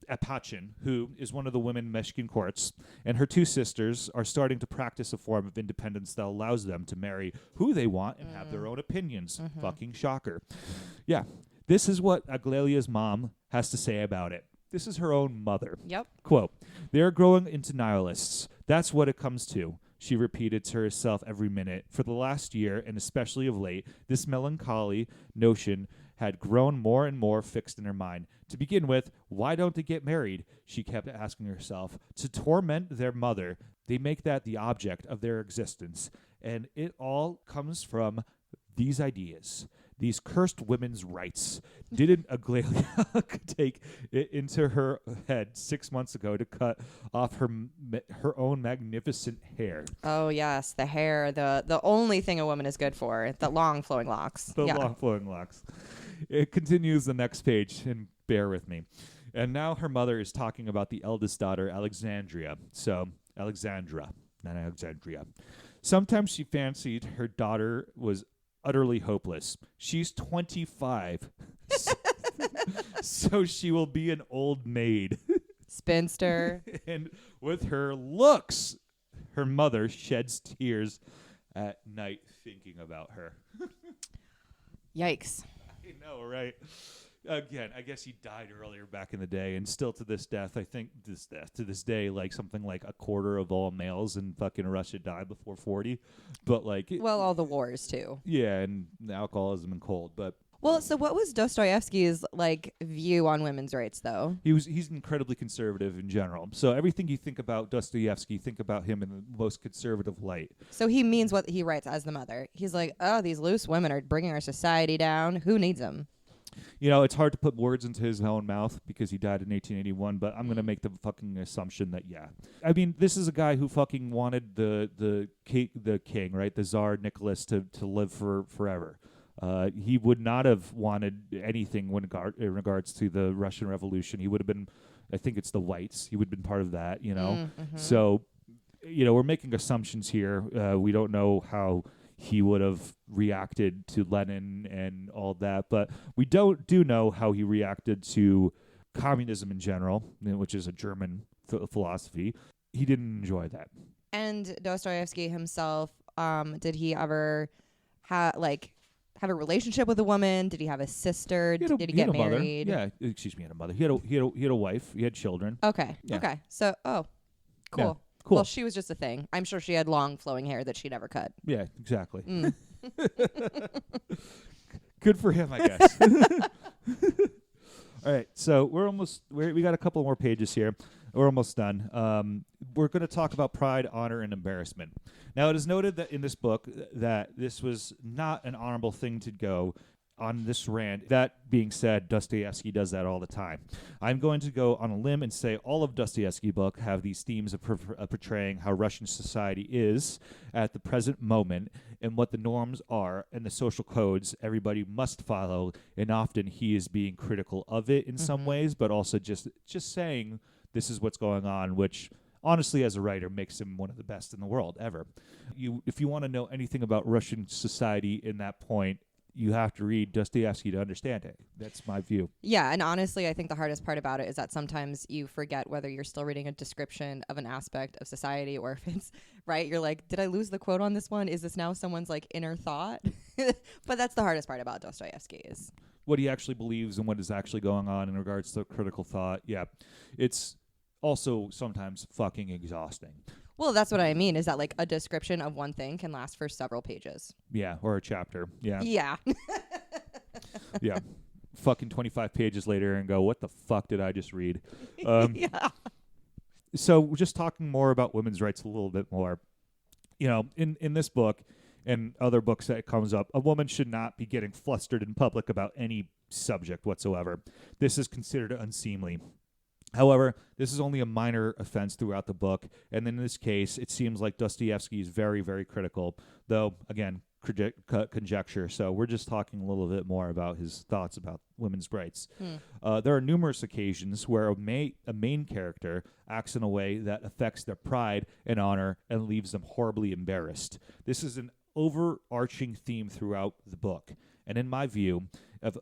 Apachin, who is one of the women in Meshkin courts, and her two sisters are starting to practice a form of independence that allows them to marry who they want and have their own opinions. Fucking shocker. Yeah. This is what Aglalia's mom has to say about it. This is her own mother. Yep. Quote, "They are growing into nihilists. That's what it comes to," she repeated to herself every minute. For the last year, and especially of late, this melancholy notion had grown more and more fixed in her mind. To begin with, why don't they get married? She kept asking herself. To torment their mother, they make that the object of their existence. And it all comes from these ideas, these cursed women's rights. Didn't Aglalia take it into her head 6 months ago to cut off her own magnificent hair? Oh yes, the hair, the only thing a woman is good for, the long flowing locks. The long flowing locks. It continues the next page, and bear with me. And now her mother is talking about the eldest daughter, Alexandria. So, Alexandra, not Alexandria. Sometimes she fancied her daughter was utterly hopeless. She's 25. So she will be an old maid. Spinster. And with her looks, her mother sheds tears at night thinking about her. Yikes. I know, right? Again, I guess he died earlier back in the day, and still to this death, I think to this day, like something like a quarter of all males in fucking Russia die before 40. But like, well, all the wars too. Yeah, and alcoholism and cold. But well, so what was Dostoyevsky's like view on women's rights, though? He's incredibly conservative in general. So everything you think about Dostoyevsky, think about him in the most conservative light. So he means what he writes as the mother. He's like, oh, these loose women are bringing our society down. Who needs them? You know, it's hard to put words into his own mouth because he died in 1881, but I'm going to make the fucking assumption that, yeah. I mean, this is a guy who fucking wanted the king, right, the Tsar Nicholas to live forever. He would not have wanted anything in regards to the Russian Revolution. He would have been, I think it's the Whites. He would have been part of that, So, we're making assumptions here. We don't know how he would have reacted to Lenin and all that, but we do know how he reacted to communism in general, which is a German philosophy. He didn't enjoy that. And Dostoyevsky himself, did he ever have a relationship with a woman? Did he have a sister? Did he get married? Yeah, excuse me, he had a mother. He had a wife. He had children. Okay. Yeah. Okay. So, cool. Yeah, cool. Well, she was just a thing. I'm sure she had long flowing hair that she never cut. Yeah, exactly. Good for him, I guess. All right, so we got a couple more pages here. We're almost done. We're going to talk about pride, honor, and embarrassment. Now, it is noted that in this book that this was not an honorable thing to go on this rant. That being said, Dostoyevsky does that all the time. I'm going to go on a limb and say all of Dostoyevsky's book have these themes of portraying how Russian society is at the present moment and what the norms are and the social codes everybody must follow. And often he is being critical of it in some ways, but also just saying this is what's going on, which honestly, as a writer, makes him one of the best in the world ever. If you want to know anything about Russian society in that point, you have to read Dostoyevsky to understand it. That's my view. Yeah, and honestly, I think the hardest part about it is that sometimes you forget whether you're still reading a description of an aspect of society or if it's, right? You're like, did I lose the quote on this one? Is this now someone's like inner thought? But that's the hardest part about Dostoyevsky is what he actually believes and what is actually going on in regards to critical thought. Yeah, it's also sometimes fucking exhausting. Well, that's what I mean, is that like a description of one thing can last for several pages. Yeah, or a chapter. Yeah. Yeah. Yeah. Fucking 25 pages later and go, what the fuck did I just read? Yeah. So we're just talking more about women's rights a little bit more. In this book and other books that comes up, a woman should not be getting flustered in public about any subject whatsoever. This is considered unseemly. However, this is only a minor offense throughout the book, and in this case, it seems like Dostoyevsky is very, very critical, though, again, conjecture. So we're just talking a little bit more about his thoughts about women's rights. There are numerous occasions where a main character acts in a way that affects their pride and honor and leaves them horribly embarrassed. This is an overarching theme throughout the book, and in my view, of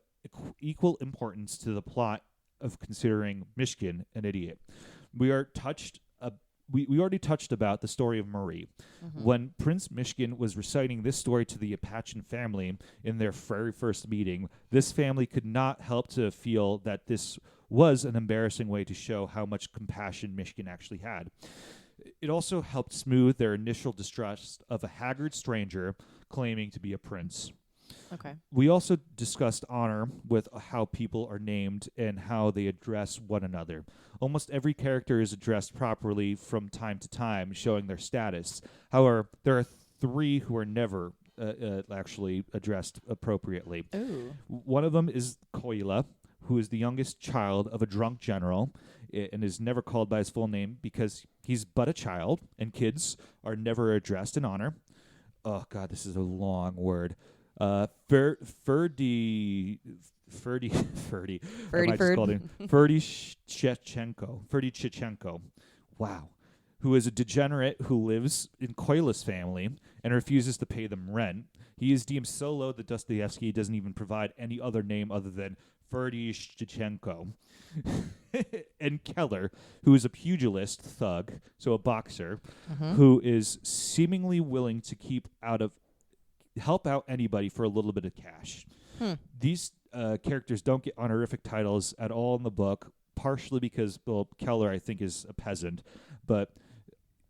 equal importance to the plot of considering Mishkin an idiot. We already touched about the story of Marie. When Prince Mishkin was reciting this story to the Apachin family in their very first meeting, this family could not help to feel that this was an embarrassing way to show how much compassion Mishkin actually had. It also helped smooth their initial distrust of a haggard stranger claiming to be a prince. Okay. We also discussed honor with how people are named and how they address one another. Almost every character is addressed properly from time to time, showing their status. However, there are three who are never actually addressed appropriately. Ooh. One of them is Koila, who is the youngest child of a drunk general and is never called by his full name because he's but a child, and kids are never addressed in honor. Oh, God, this is a long word. Ferdy Chechenko. Wow. Who is a degenerate who lives in Koila's family and refuses to pay them rent. He is deemed so low that Dostoyevsky doesn't even provide any other name other than Ferdy Chechenko. And Keller, who is a pugilist thug, so a boxer, who is seemingly willing to help out anybody for a little bit of cash. These characters don't get honorific titles at all in the book, partially because, Keller, I think, is a peasant, but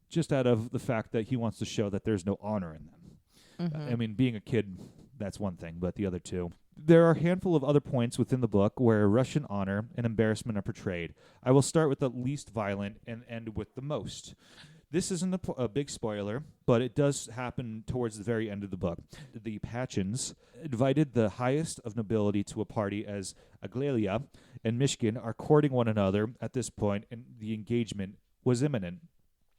just out of the fact that he wants to show that there's no honor in them. I mean, being a kid, that's one thing, but the other two. There are a handful of other points within the book where Russian honor and embarrassment are portrayed. I will start with the least violent and end with the most. This isn't a big spoiler, but it does happen towards the very end of the book. The Apachins invited the highest of nobility to a party as Aglalia and Mishkin are courting one another at this point, and the engagement was imminent.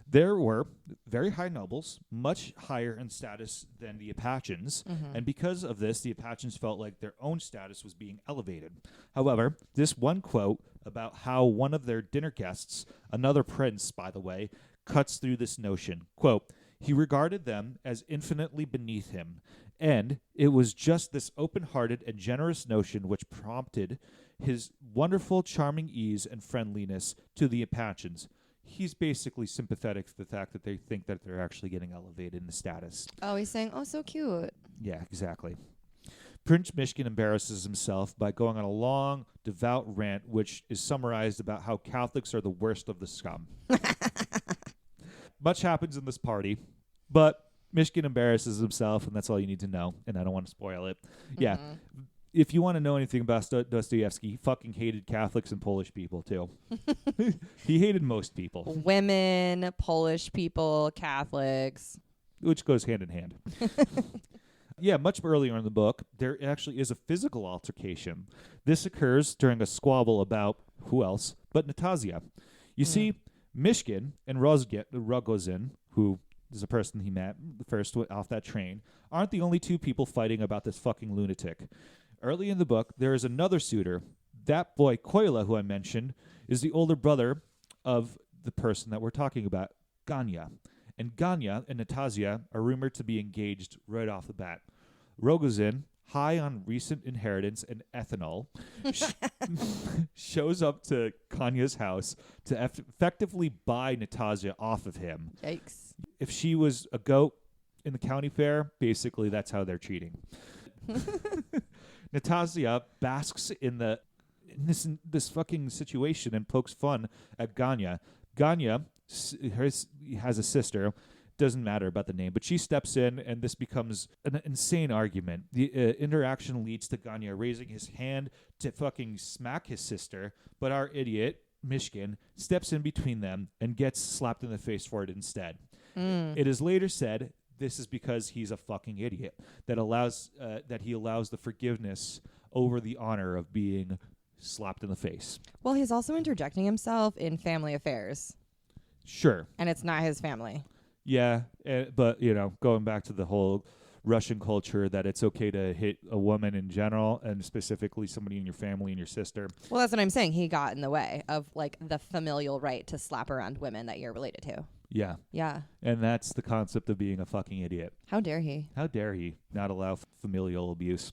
There were very high nobles, much higher in status than the Apachans, and because of this, the Apachans felt like their own status was being elevated. However, this one quote about how one of their dinner guests, another prince, by the way, cuts through this notion. Quote, he regarded them as infinitely beneath him, and it was just this open-hearted and generous notion which prompted his wonderful, charming ease and friendliness to the Apachans. He's basically sympathetic to the fact that they think that they're actually getting elevated in the status. Oh, he's saying, oh, so cute. Yeah, exactly. Prince Mishkin embarrasses himself by going on a long, devout rant, which is summarized about how Catholics are the worst of the scum. Much happens in this party, but Mishkin embarrasses himself, and that's all you need to know, and I don't want to spoil it. Yeah. If you want to know anything about Dostoyevsky, he fucking hated Catholics and Polish people, too. He hated most people. Women, Polish people, Catholics. Which goes hand in hand. Yeah, much earlier in the book, there actually is a physical altercation. This occurs during a squabble about, who else, but Natasya. You see, Mishkin and Rogozin, who is a person he met first off that train, aren't the only two people fighting about this fucking lunatic. Early in the book, there is another suitor. That boy, Koila, who I mentioned, is the older brother of the person that we're talking about, Ganya. And Ganya and Natasya are rumored to be engaged right off the bat. Rogozin, high on recent inheritance and ethanol, shows up to Ganya's house to effectively buy Natasya off of him. Yikes. If she was a goat in the county fair, basically that's how they're cheating. Natasya basks in this fucking situation and pokes fun at Ganya. Ganya has a sister. Doesn't matter about the name, but she steps in, and this becomes an insane argument. The interaction leads to Ganya raising his hand to fucking smack his sister, but our idiot, Mishkin, steps in between them and gets slapped in the face for it instead. It is later said this is because he's a fucking idiot that he allows the forgiveness over the honor of being slapped in the face. Well, he's also interjecting himself in family affairs. Sure. And it's not his family. Yeah, but, going back to the whole Russian culture that it's okay to hit a woman in general and specifically somebody in your family and your sister. Well, that's what I'm saying. He got in the way of, like, the familial right to slap around women that you're related to. Yeah. Yeah. And that's the concept of being a fucking idiot. How dare he? How dare he not allow familial abuse?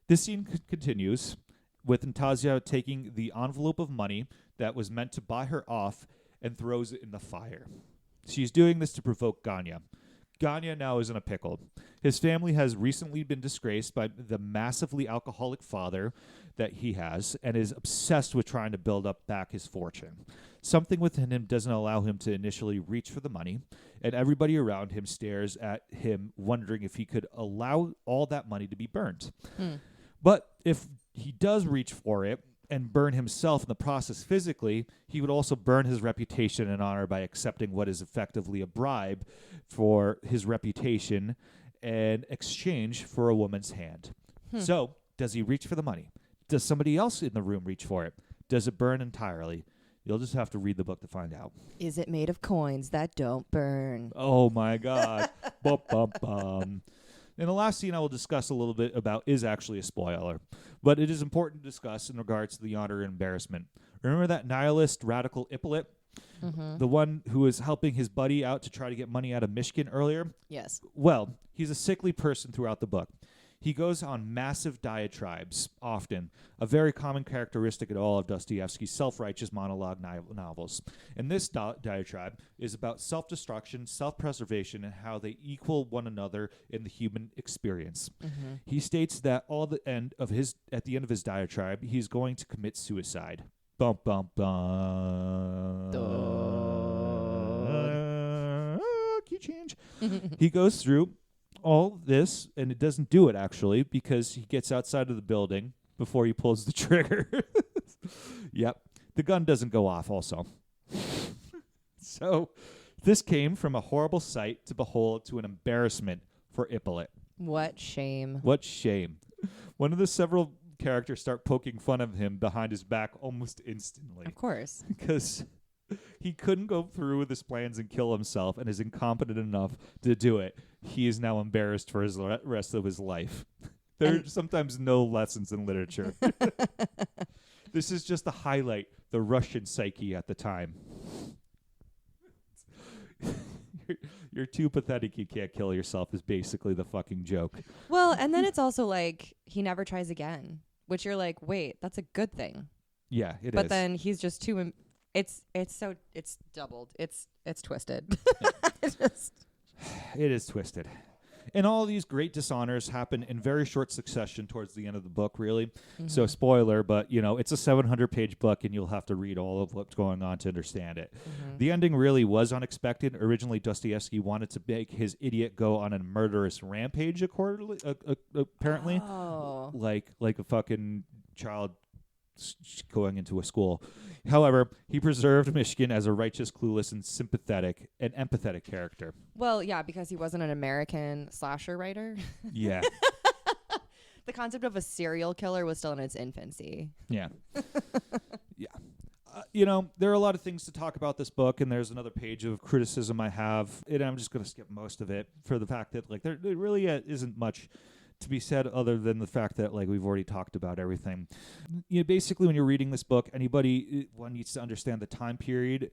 This scene continues with Natasya taking the envelope of money that was meant to buy her off and throws it in the fire. She's doing this to provoke Ganya. Ganya now is in a pickle. His family has recently been disgraced by the massively alcoholic father that he has and is obsessed with trying to build up back his fortune. Something within him doesn't allow him to initially reach for the money, and everybody around him stares at him wondering if he could allow all that money to be burnt. But if he does reach for it, and burn himself in the process physically, he would also burn his reputation and honor by accepting what is effectively a bribe for his reputation in exchange for a woman's hand. So, does he reach for the money? Does somebody else in the room reach for it? Does it burn entirely? You'll just have to read the book to find out. Is it made of coins that don't burn? Oh my God. Bum, bum, bum. And the last scene I will discuss a little bit about is actually a spoiler, but it is important to discuss in regards to the honor and embarrassment. Remember that nihilist radical Ippolit? The one who was helping his buddy out to try to get money out of Mishkin earlier? Yes. Well, he's a sickly person throughout the book. He goes on massive diatribes, often, a very common characteristic at all of Dostoyevsky's self-righteous monologue novels. And this diatribe is about self-destruction, self-preservation, and how they equal one another in the human experience. He states that at the end of his diatribe, he's going to commit suicide. Bum, bum, bum. Key change. He goes through all this, and it doesn't do it, actually, because he gets outside of the building before he pulls the trigger. Yep. The gun doesn't go off, also. So, this came from a horrible sight to behold to an embarrassment for Ippolit. What shame. What shame. One of the several characters start poking fun of him behind his back almost instantly. Of course. Because he couldn't go through with his plans and kill himself and is incompetent enough to do it. He is now embarrassed for his rest of his life. There are sometimes no lessons in literature. This is just to highlight the Russian psyche at the time. You're too pathetic, you can't kill yourself is basically the fucking joke. Well, and then it's also like he never tries again, which you're like, wait, that's a good thing. Yeah, it is. But then he's just too it's doubled. It's twisted. It is twisted. And all these great dishonors happen in very short succession towards the end of the book, really. Mm-hmm. So spoiler, but, it's a 700-page book, and you'll have to read all of what's going on to understand it. Mm-hmm. The ending really was unexpected. Originally, Dostoyevsky wanted to make his idiot go on a murderous rampage, apparently. Oh. Like a fucking child going into a school. However, he preserved Mishkin as a righteous, clueless, and sympathetic and empathetic character. Well, yeah, because he wasn't an American slasher writer. Yeah. The concept of a serial killer was still in its infancy. Yeah. Yeah. There are a lot of things to talk about this book, and there's another page of criticism I have, and I'm just going to skip most of it for the fact that, there really isn't much to be said other than the fact that we've already talked about everything. Basically, when you're reading this book, one needs to understand the time period.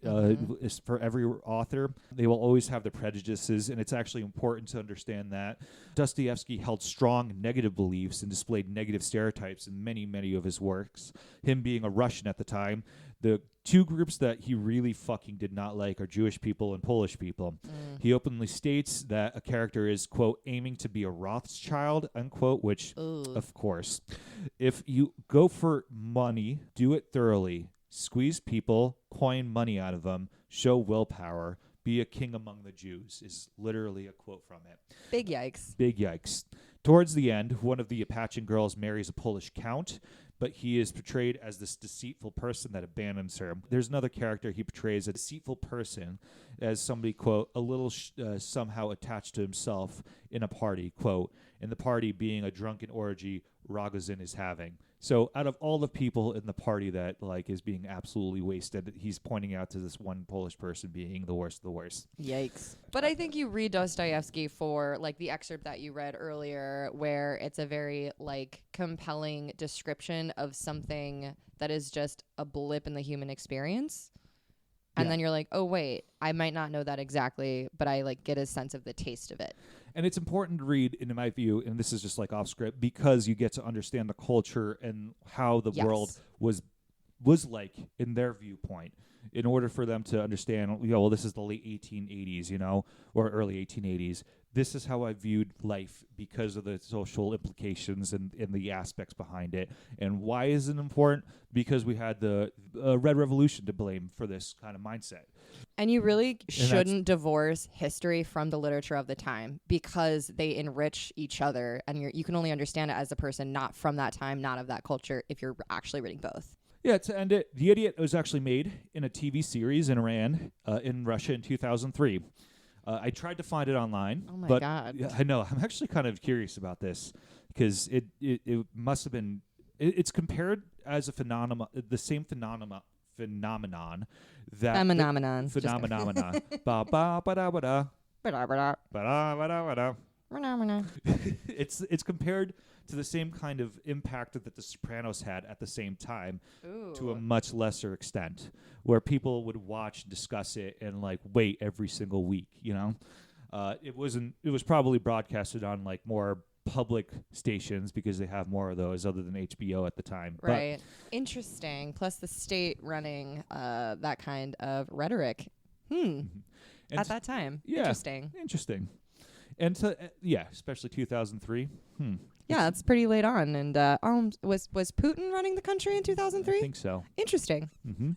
Is for every author, they will always have their prejudices, and it's actually important to understand that Dostoyevsky held strong negative beliefs and displayed negative stereotypes in many of his works. Him being a Russian at the time, the two groups that he really fucking did not like are Jewish people and Polish people. He openly states that a character is, quote, aiming to be a Rothschild, unquote, which, of course, if you go for money, do it thoroughly, squeeze people, coin money out of them, show willpower, be a king among the Jews, is literally a quote from it. Big yikes. Big yikes. Towards the end, one of the Apache girls marries a Polish count, but he is portrayed as this deceitful person that abandons her. There's another character he portrays, a deceitful person, as somebody, quote, a little somehow attached to himself in a party, quote, and the party being a drunken orgy Rogozin is having. So out of all the people in the party that is being absolutely wasted, he's pointing out to this one Polish person being the worst of the worst. Yikes. But I think you read Dostoyevsky for the excerpt that you read earlier, where it's a very compelling description of something that is just a blip in the human experience. And then you're like, oh, wait, I might not know that exactly, but I get a sense of the taste of it. And it's important to read, in my view, and this is just off script, because you get to understand the culture and how the world was like in their viewpoint, in order for them to understand, this is the late 1880s, or early 1880s. This is how I viewed life because of the social implications and the aspects behind it. And why is it important? Because we had the Red Revolution to blame for this kind of mindset. And you really shouldn't divorce history from the literature of the time, because they enrich each other, and you can only understand it as a person not from that time, not of that culture, if you're actually reading both. Yeah, to end it, The Idiot was actually made in a TV series and ran in Russia in 2003. I tried to find it online. Oh, my but God. I know. I'm actually kind of curious about this, because it must have been... It's compared as a phenomenon, the same phenomenon that... Phenomenon. Phenomenon. Ba-ba-ba-da-ba-da. Ba-da-ba-da. It's compared to the same kind of impact that The Sopranos had at the same time. Ooh. To a much lesser extent, where people would watch and discuss it and wait every single week. It was probably broadcasted on more public stations because they have more of those other than HBO at the time. Right. Interesting. Plus the state running that kind of rhetoric. At that time. Yeah. Interesting. And especially 2003. Yeah, that's pretty late on. And was Putin running the country in 2003? I think so. Interesting. Mm-hmm.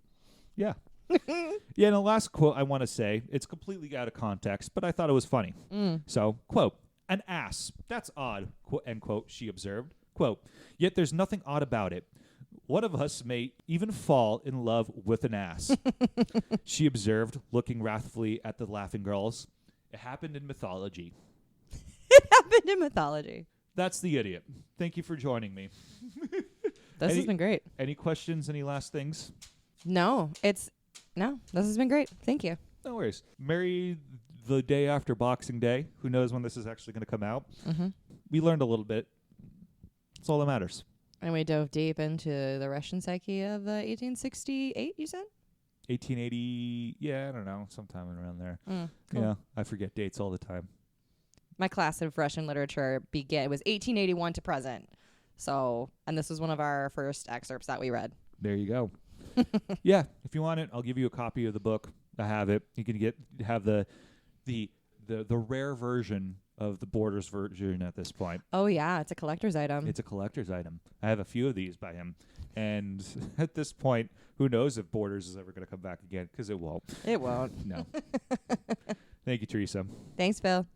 Yeah. Yeah, and the last quote I want to say, it's completely out of context, but I thought it was funny. So, quote, "An ass. That's odd," end quote, she observed. Quote, "Yet there's nothing odd about it. One of us may even fall in love with an ass," she observed, looking wrathfully at the laughing girls. It happened in mythology. It happened in mythology. That's The Idiot. Thank you for joining me. This has been great. Any questions? Any last things? No, No, this has been great. Thank you. No worries. Merry the day after Boxing Day. Who knows when this is actually going to come out? Mm-hmm. We learned a little bit. That's all that matters. And we dove deep into the Russian psyche of 1868, you said? 1880, yeah, I don't know, sometime around there. Cool. Yeah, I forget dates all the time. My class of Russian literature was 1881 to present. So, and this was one of our first excerpts that we read. There you go. Yeah, if you want it, I'll give you a copy of the book. I have it. You can have the rare version of the Borders version at this point. Oh yeah, it's a collector's item. It's a collector's item. I have a few of these by him. And at this point, who knows if Borders is ever going to come back again, because it won't. It won't. No. Thank you, Theresa. Thanks, Phil.